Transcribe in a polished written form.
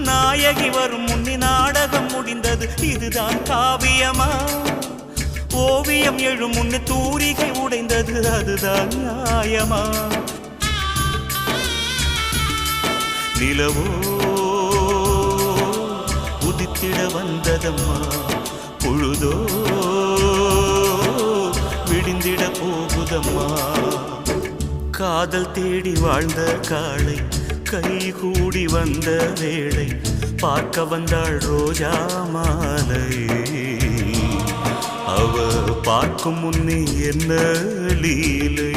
நாயகி வரும் முன்னி நாடகம் முடிந்தது, இதுதான் காவியமா? ஓவியம் எழும் முன்னு தூரிகை உடைந்தது, அதுதான் நியாயமா? நிலவோ உதித்திட வந்ததம்மா, பொழுதோ விடிந்திட போகுதம்மா. காதல் தேடி வாழ்ந்த காளை கைகூடி வந்த வேளை, பார்க்க வந்தாள் ரோஜா மாலை. அவ பார்க்கும் முன்னே என்ன லீலை.